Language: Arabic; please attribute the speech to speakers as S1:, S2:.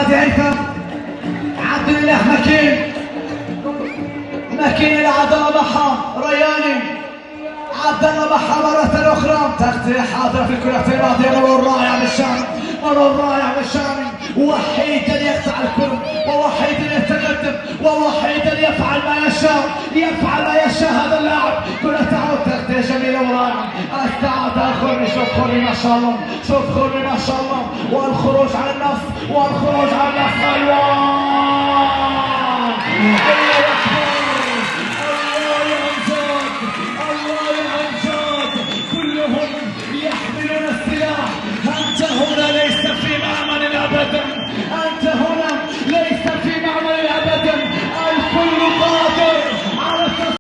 S1: نادي هيثم. عبد الاله مكين العضلة محا رياني. عبد الله محا مرة أخرى. تغطية حاضرة في الكرة الماضية. مرور رائع بالشامي. وحيدا يقطع الكرة، ووحيدا يتقدم، ووحيدا يفعل ما يشاء هذا اللاعب. كرة تعود. تغطية جميلة ورائعة. السعادة خرمي. شوف خرمي ما شاء الله. والخروج على النص. أيوه